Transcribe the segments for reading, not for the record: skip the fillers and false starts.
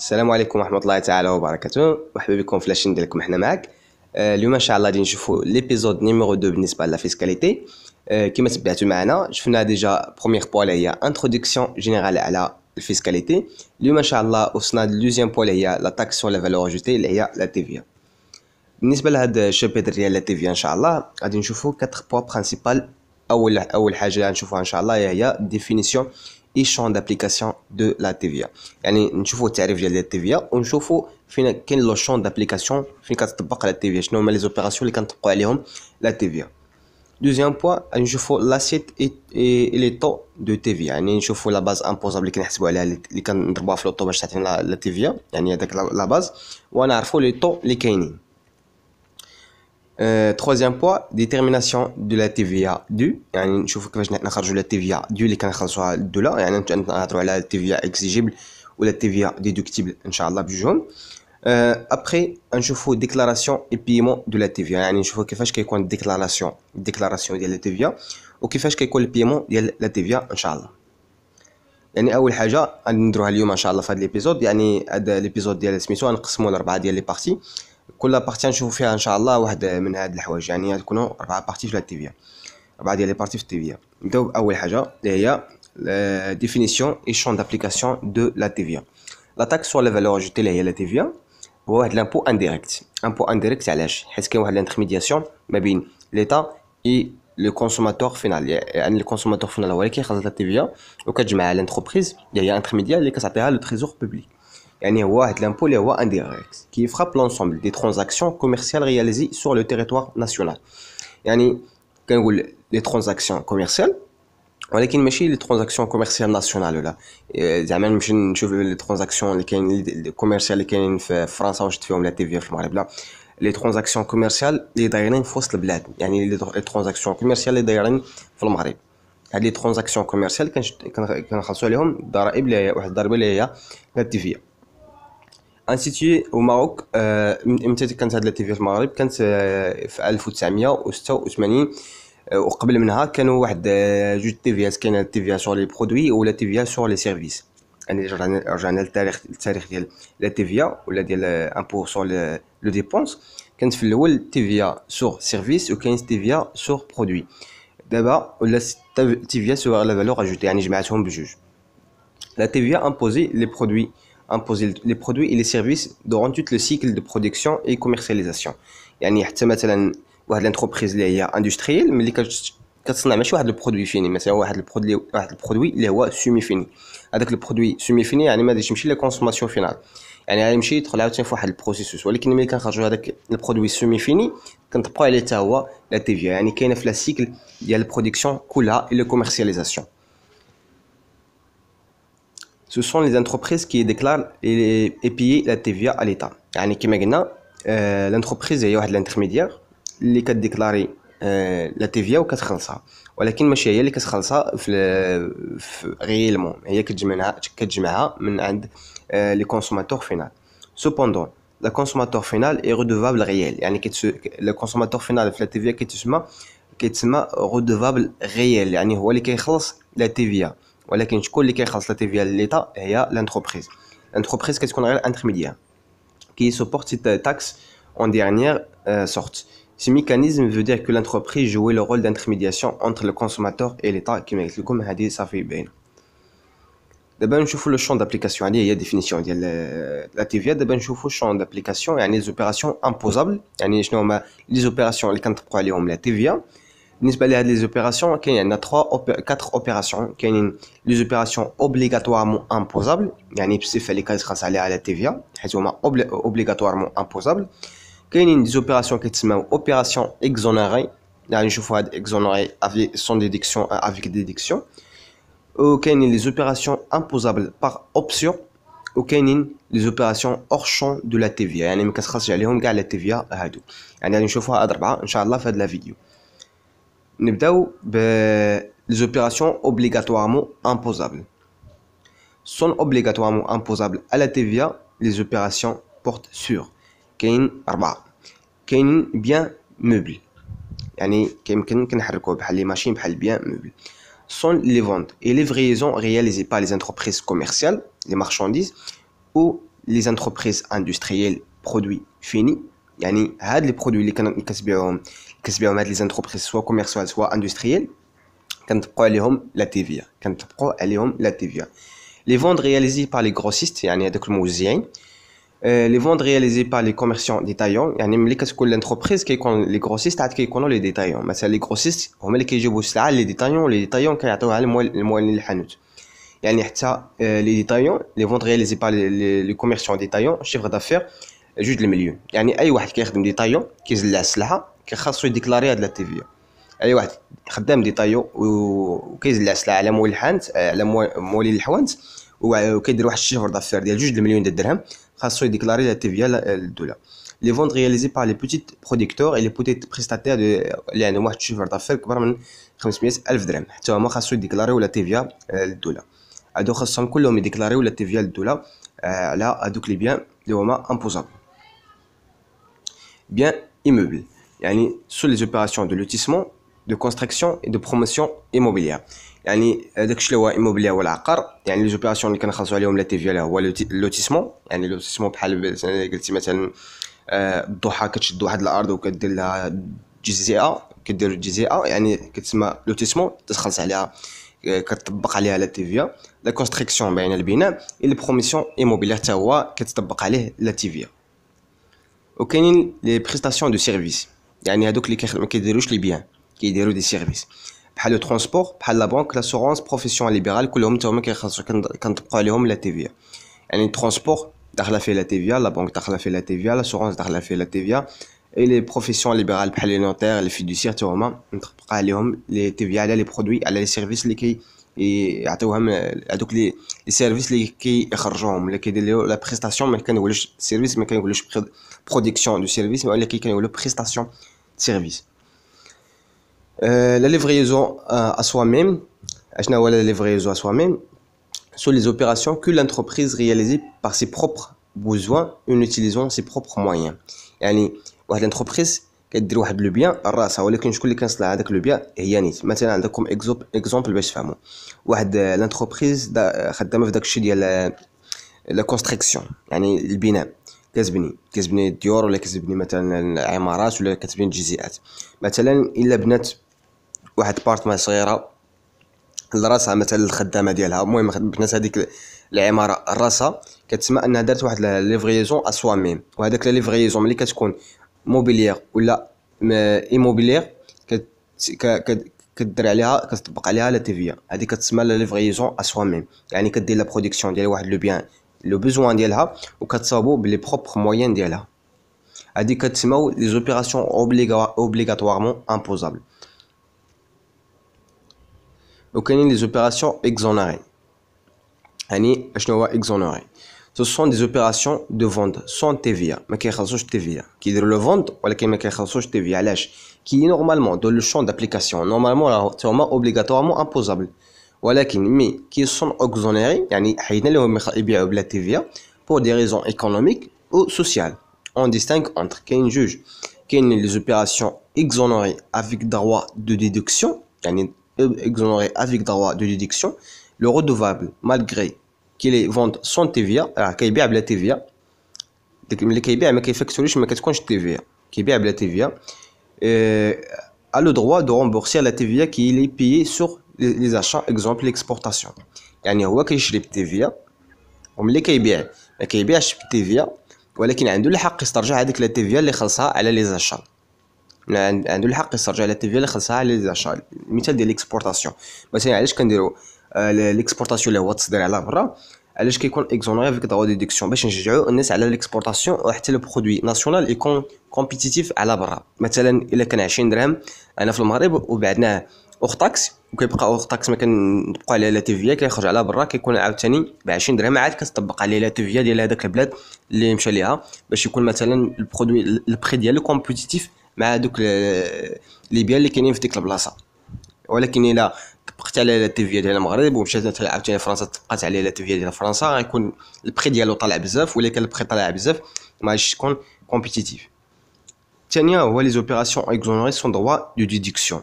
السلام عليكم ورحمة الله تعالى وبركاته. مرحبا بكم في لاشين ديالكم. حنا معاك اليوم ان شاء الله غادي نشوفوا ليبيزود نيميرو 2 بالنسبه لا فيسكاليتي. كما تبعتوا معنا شفنا ديجا بروميير بوا اللي هي انتروداكسيون جينيرال على الفيسكاليتي. اليوم ان شاء الله وصلنا للدوزيام بوا اللي هي لا تاكس سور لا فالور اجوتي اللي هي لا تي في. بالنسبه لهذا الشابتر ديال لا تي في ان شاء الله غادي نشوفوا 4 بوا برينسيبال. اول حاجه غنشوفوها ان شاء الله هي ديفينيسيون اي شون دابليكاسيون دو لا تي في. يعني نشوفوا التعريف ديال لا تي في ونشوفوا فين كاين لو شون دابليكاسيون فين كتطبق لا تي في، شنو هما لي زوبيراسيون اللي كنطبقوا عليهم لا تي في. دوزيام بوين نشوفوا لاسيت اي لي طو دو تي في، يعني نشوفوا لا باز امبوزابل اللي كنحسبوا عليها اللي كنضربوها في لوطو باش تعطينا لا تي في، يعني هذاك لا باز، ونعرفوا لي طو اللي كاينين. troisième point détermination de la TVA due، يعني نشوفوا كيفاش نخرجوا لا TVA due اللي كنخلصوها الدوله، يعني نهضروا على TVA exigible ولا TVA déductible ان شاء الله بجوجهم. ابري نشوفوا ديكلاراسيون اي بيمون دو لا TVA، يعني نشوفوا كيفاش كيكون الديكلاراسيون ديال لا TVA وكيفاش كيكون البيمون ديال لا TVA ان شاء الله. يعني اول حاجه غادي نديروها اليوم ان شاء الله في هذا ليبيزود، يعني هذا ليبيزود ديال سميتو غنقسموه لاربعه ديال لي بارتي، كل بارتي نشوفوا فيها ان شاء الله واحد من هاد الحوايج، يعني غتكونوا 4 بارتي في لا تي في، 4 ديال لي بارتي في التي في. نبداو باول حاجه اللي هي ديفينيسيون اي شون دابليكاسيون دو لا تي في. لا تاكس سور لا فالور اجوتي اللي هي لا تي في هو واحد لامبو انديريكت. امبو انديريكت علاش؟ حيت كاين واحد الانترميدياسيون ما بين ليتا اي لو كونسوماتور فينال، يعني الكونسوماتور فينال هو اللي كيخلص لا تي في وكتجمع لانتربريز اللي هي انترميديار اللي كتعطيها لو تريزور بوبليك. يعني هو واحد لامبو اللي هو انديريكت كي frappe l'ensemble des transactions commerciales réalisées sur le territoire national. يعني كنقول لي ترانزاكسيون كوميرسيال ولكن ماشي لي ترانزاكسيون كوميرسيال ناسيونال، ولا زعما نمشي نشوف لي ترانزاكسيون اللي كاين لي كوميرسيال اللي كاينين في فرنسا وشفت فيهم لا تي في في المغرب، لا لي ترانزاكسيون كوميرسيال اللي دايرين في وسط البلاد، يعني لي ترانزاكسيون كوميرسيال اللي دايرين في المغرب. هاد لي ترانزاكسيون كوميرسيال كنخلصوا عليهم الضرائب اللي هي واحد الضريبه اللي هي لا تي في. انستيتيي au Maroc. متى كانت هاد لا تي في في المغرب؟ كانت في 1986، وقبل منها كانوا واحد جوج تي فيات، كاينه تي في سور لي برودوي ولا تي في سور لي سيرفيس. يعني رجعنا للتاريخ ديال لا تي في ولا ديال امبو سور لو ديبونس. كانت في الاول تي في سور سيرفيس وكاين تي في سور برودوي. دابا ولا تي في سور لا فالور اجوتي، يعني جمعتهم بجوج. La TVA imposait les produits et les services durant tout le cycle de production et commercialisation. يعني حتى مثلا واحد الانتربريز اللي هي اندستريال ملي كتصنع ماشي واحد البرودوي فيني، مثلا واحد البرودوي اللي هو سومي فيني. هذاك البرودوي سومي فيني يعني ما غاديش يمشي للكونسوماسيون فينال، يعني غيمشي يدخل عاوتاني في واحد البروسيسوس، ولكن ملي كنخرجوا هذاك البرودوي سومي فيني كنطبقوا عليه حتى هو لا تي في، يعني كاينه في لا سيكل ديال البرودكسيون كلها اي لو كوميرسياليزاسيون. Ce sont les entreprises qui déclarent et payent la TVA à l'État. يعني كما قلنا l'entreprise هي واحد الانترميديار اللي كتديكلاري لا TVA وكتخلصها، ولكن ماشي هي اللي كتخلصها في غيلمون، هي كتجمعها من عند لي كونسوماتور فينال. Cependant la consommateur final est redevable réel، يعني le consommateur final في لا TVA كيتسمى redevable réel، يعني هو اللي كيخلص لا TVA، ولكن شكون اللي كيخلص لا تي في لليتا؟ هي لانتربريز. لانتربريز كتكون غير انترميديار qui supporte cette taxe en dernière sorte. Ce mécanisme veut dire que l'entreprise joue le rôle d'intermédiation entre le consommateur et l'État كما قلت لكم هذه صافي باينه. دابا نشوفوا لو شون دابليكاسيون، هذه هي ديفينيسيون ديال لا تي في. دابا نشوفوا شون دابليكاسيون يعني لي زوبيراسيون امبوزابل، يعني شنو هما لي زوبيراسيون اللي كنطبقوا عليهم لا تي في. بالنسبه لهاد لي زوبيراسيون كاين عندنا 4 اوبيراسيون. كاينين لي زوبيراسيون اوبليغاتوارمون امبوزابل، يعني بصفه اللي كيتخلص عليها لا تي في حيت هما اوبليغاتوارمون امبوزابل. كاينين دي زوبيراسيون كيتسموا اوبيراسيون اكزونيري، يعني نشوفوا هاد اكزونيري افي سون ديديكسيون افيك ديديكسيون. وكاينين لي زوبيراسيون امبوزابل بار اوبسيون، وكاينين لي زوبيراسيون اور شون دو لا تي في، يعني ما كتخلصش عليهم كاع لا تي في هادو. يعني غادي نشوفوها هاد 4 ان شاء الله في هاد لا فيديو. نبداو ب les opérations obligatoirement imposables. Sont obligatoirement imposables à la TVA les opérations portent sur كاين 4. كاين bien meuble، يعني كيمكن كنحركوه بحال لي ماشين بحال bien meuble. Sont les ventes et livraisons réalisées par les entreprises commerciales, les marchandises ou les entreprises industrielles produits finis يعني هاد les produits اللي كتبيعوهم هاد les entreprises soit commerciales soit industrielles كنطبقوا عليهم لا تيفيا les ventes réalisées par les grossistes يعني هذوك الموزعين les ventes réalisées par les commerçants détaillants يعني ملي كتكون l'entreprise كيكون les grossistes عاد كيكونوا les détaillants مثلا les grossistes هما اللي كيجيبوا السلعه les détaillants كيعطيوها للموالين الحانوت يعني حتى les détaillants les ventes réalisées par les commerçants détaillants chiffre d'affaires 2 مليون يعني اي واحد كيخدم ديتايون كيزلع السلعه كيخاصو يديكلاري هاد لا تيفيا اي واحد خدام ديتايون وكيزلع السلعه على مول الحانت على مولين الحوانت وكيدير واحد الشيفر دافير ديال 2 مليون د الدرهم خاصو يديكلاري لا تيفيا للدوله لي فوند رياليزي بار لي بوتيت برودكتور اي لي بوتيت بريستاتير اللي عندهم واحد الشيفر دافير كبر من 500 الف درهم حتى هما خاصو يديكلاريو لا تيفيا للدوله هادو خاصهم كلهم يديكلاريو لا تيفيا للدوله على هادوك لي بيان اللي هما امبوزابل bien immeuble يعني sur les opérations de lotissement de construction et de promotion immobilière يعني داكشي اللي هو immobilier هو العقار يعني les opérations اللي كنخلصوا عليهم لا تيفيا هو اللوتيسمون يعني اللوتيسمون بحال قلتي مثلا الضحى كتشد واحد الارض وكدير لها جزيئه كدير جزيئه يعني كتسمى لوتيسمون تخلص عليها كتطبق عليها لا تيفيا لا كونستركسيون بين البناء et les promotion immobilière حتى هو كتطبق عليه لا تيفيا وكاينين لي بريستاسيون دو سيرفيس يعني هادوك اللي ما كيديروش لي بيان كيديروا دي سيرفيس بحال لو ترونسبور بحال لا بانك لاسورونس بروفيسيون ليبرال كلهم حتى هما كيخاصو كنطبقوا عليهم لا تيفيا يعني ترونسبور داخله فيه لا تيفيا لا بانك داخله فيه لا تيفيا لاسورونس داخله فيه لا تيفيا اي لي بروفيسيون ليبرال بحال لي نوتير لي فيدوسيير حتى هما نطبق عليهم لي تيفيا على لي برودوي على لي سيرفيس اللي يعطيوهم هذوك لي سيرفيس اللي كيخرجوهم اللي كيديروا لا بريستاسيون ما كنقولوش سيرفيس ما كنقولوش برودكسيون دو سيرفيس ولكن كنقولوا بريستاسيون سيرفيس la livraison à soi-même اشنا هو la livraison à soi-même sont les opérations que l'entreprise réalise par ses propres besoins en utilisant ses propres moyens يعني واحد الانتربريز كدير واحد لو بيان راسها ولكن شكون اللي كنصنع هذاك لو بيان هي نيت مثلا عندكم اكزومبل باش تفهموا واحد لانتربريز خدامه في داكشي ديال لا كونستركسيون يعني البناء كتبني الديور ولا كتبني مثلا عمارات ولا كتبني جزيئات مثلا الا بنات واحد بارتمان صغيره لراسها مثلا الخدامه ديالها المهم بنات هذيك العماره راسها كتسمى انها دارت واحد ليفريزون ا سوا ميم وهذاك ليفريزون ملي كتكون موبيليير ولا ايموبيليير كدير عليها كتطبق عليها لا تيفيا هذه كتسمى لا ليفريزون ا سوا ميم يعني كدير لا برودكسيون ديال واحد لو بيان لو بوزوان ديالها وكتصاوبو بلي بروبر موين ديالها هذه كتسمى لي زوبيراسيون اوبليغاتوارمون امبوزابل وكاينين لي زوبيراسيون اكزونيري يعني اشنو هو اكزونيري ce sont des opérations de vente sans TVA ما كيخلصوش TVA كيديروا لو فوند ولكن ما كيخلصوش TVA علاش كي نورمالمون دو لو شون دابليكاسيون نورمالمون راه هما اوبليغاتوارمون امبوزابل ولكن مي كي سون اكزونيري يعني حيدنا لهم يبيعوا بلا TVA pour des raisons économiques ou sociales on distingue entre كاين جوج كاين لي زوبيراسيون exonérées avec droit de déduction يعني exonérées avec droit de déduction le redevable malgré كي لي فوند سون تيفيا راه كيبيع بلا تيفيا داك ملي كيبيع ما كيفاكتوريش ما كتكونش تيفيا كيبيع بلا تيفيا a le droit de rembourser la TVA qui est payée sur les achats exemple l'exportation يعني هو كيشري بالتيفيا وملي كيبيع ما كيبيعش بالتيفيا ولكن عنده الحق يسترجع هذيك لا تيفيا اللي خلصها على لي زاشا عنده الحق يسترجع لا تيفيا اللي خلصها على لي زاشا المثال ديال ليكسبورطاسيون مثلا علاش كنديروا ليكسبورطاسيون اللي هو التصدير على برا علاش كيكون اكزونيري فيك دغوا ديدكسيون باش نشجعوا الناس على ليكسبورطاسيون وحتى لو برودوي ناسيونال يكون كومبيتيتيف على برا مثلا الا كان 20 درهم انا في المغرب وبعدناه اوغ طاكس وكيبقى اوغ طاكس ما كنطبقوا عليه لا تيفيا كيخرج على برا كيكون عاوتاني ب 20 درهم عاد كتطبق عليه لا تيفيا ديال هذاك البلاد اللي مشى ليها باش يكون مثلا البرودوي البري ديالو كومبيتيتيف مع دوك لي بيان اللي كاينين في ديك البلاصه ولكن الا طبقت على لا تيفيا ديال المغرب ومشات عاوتاني فرنسا طبقات عليه لا تيفيا ديال فرنسا غيكون البري ديالو طالع بزاف ولا كان البري طالع بزاف ما غاديش تكون كومبيتيتيف الثانيه هو لي زوبيراسيون اكزونيري سون دروا دو ديدكسيون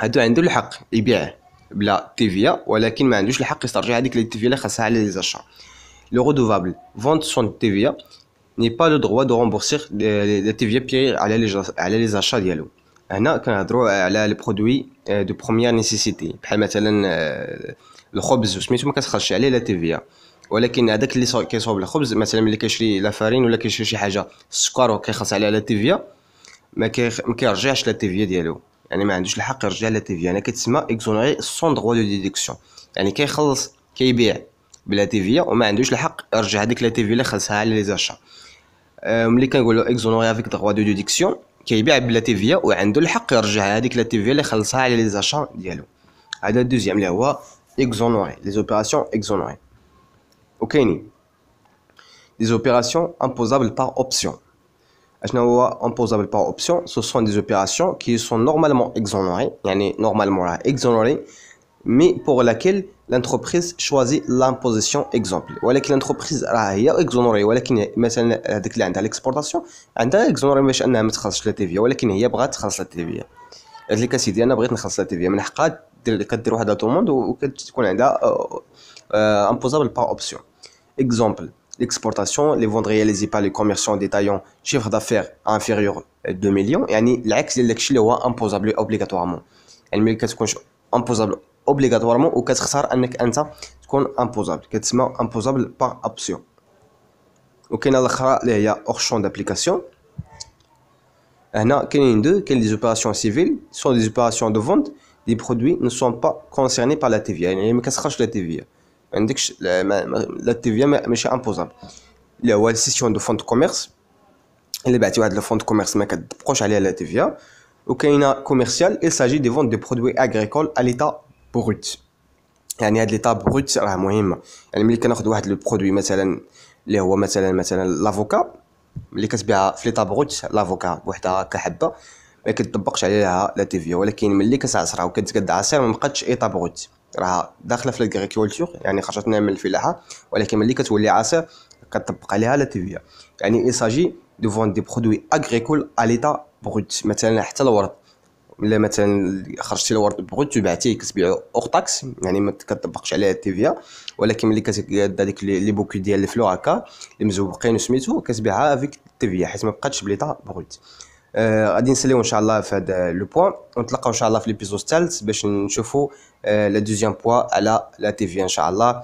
هادو عنده الحق يبيع بلا تيفيا ولكن ما عندوش الحق يسترجع هذيك لي تيفيا اللي خاصها على لي زاشا Le redevable vend son TVA n'est pas le droit de rembourser la TVA payée على les achats ديالو. هنا كنهضروا على les produits de première nécessité بحال مثلا الخبز وسميتو ما كتخرجش عليه لا TVA. ولكن هذاك اللي كيصوب الخبز مثلا ملي كيشري لا فارين ولا كيشري شي حاجه السكر وكيخلص عليها لا تيفيا ما كيرجعش لا تيفيا ديالو، يعني ما عندوش الحق يرجع لا تيفيا. انا كتسمى اكزونيري سون دروا دو ديدكسيون، يعني كيخلص كيبيع بلا تيفيا وما عندوش الحق يرجع هذيك لا تيفيا اللي خلصها على لي زاشا. ملي كنقولوا اكزونيري افيك دروا دو ديدكسيون كيبيع بلا تيفيا وعنده الحق يرجع هذيك لا تيفيا اللي خلصها على لي زاشا ديالو. هذا الدوزيام اللي هو اكزونيري لي اوبيراسيون اكزونيري. وكاينين des opérations imposables par option. Imposables par option, ce sont des opérations qui sont normalement exonérées, mais pour laquelle l'entreprise choisit l'imposition. Exemple, ولكن l'entreprise هي exonérée ولكن مثلا هذيك اللي عندها l'exportation عندها exonérée باش انها ما تخلصش لا تيفيا، ولكن هي بغات تخلص لا تيفيا. قالت لك اسيدي انا بغيت نخلص لا تيفيا، من حقها كدير واحد لا دوموند وكتكون عندها imposable par option. Exemple, l'exportation, les ventes réalisées par les commerçants détaillants, chiffre d'affaires inférieur à 2 millions. يعني العكس ديال داكشي اللي هو imposable obligatoirement. يعني ملي كتكونش imposable obligatoirement وكتختار انك انت تكون imposable كتسمى imposable par option. وكاينه الاخرى اللي هي hors champ d'application. هنا كاينين دو، كاين les opérations civiles sont des opérations de vente des produits ne sont pas concernés par la TVA، يعني ما كتخرجش لا TVA، ما عندكش لا تيفيا ماشي امبوزابل. اللي هو السيسيون دو فون دو كوميرس، اللي بعتي واحد لو فون دو كوميرس ما كتبقوش عليها لا تيفيا. وكاينه كوميرسيال il s'agit de vente de produits agricoles à l'état brut، يعني هاد ليطا بروت راه مهمه. يعني ملي كناخذ واحد لو برودوي مثلا اللي هو مثلا لافوكا، ملي كتبيعها في ليطا بروت لافوكا بوحدها كحبه ما كتطبقش عليها لا تيفيا، ولكن ملي كتعصرها وكتقاد عصير ما بقاتش ايطا بروت، راه داخله في الكولتور يعني خرجت من الفلاحه، ولكن ملي كتولي عصير كتطبق عليها لا تيفيا. يعني ايساجي دو فون دي برودوي اغريكول ا ليتا بروت. مثلا حتى الورد، الا مثلا خرجتي الورد بروت وبعتيه كتبيعو اور طاكس، يعني ما كتطبقش عليها التيفيا، ولكن ملي كتقاد هذيك لي بوكو ديال الفلو هكا اللي مزوقين وسميتو كتبيعها افيك التيفيا حيت ما بقاتش بليطا بروت. غادي نساليو ان شاء الله في هذا لو بوين، ونتلاقاو ان شاء الله في ليبيزود الثالث باش نشوفوا لا دوزيام بوين على لا تيفي ان شاء الله.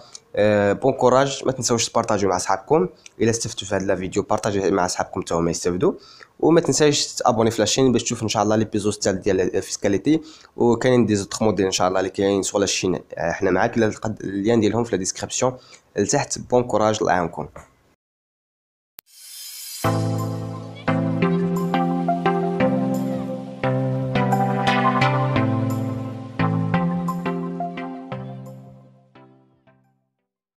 بون كوراج، ما تنساوش تبارطاجيو مع اصحابكم، الا استفدتوا في هذا الفيديو بارطاجيه مع اصحابكم حتى هما يستافدوا، وما تنساش تابوني في لاشين باش تشوف ان شاء الله ليبيزود الثالث ديال الفيسكاليتي. وكاينين دي زوتر موديل ان شاء الله اللي كاين سوغ لاشين، حنا معاك، اللين ديالهم في لا ديسكريبسيون لتحت. بون كوراج، الله يعاونكم.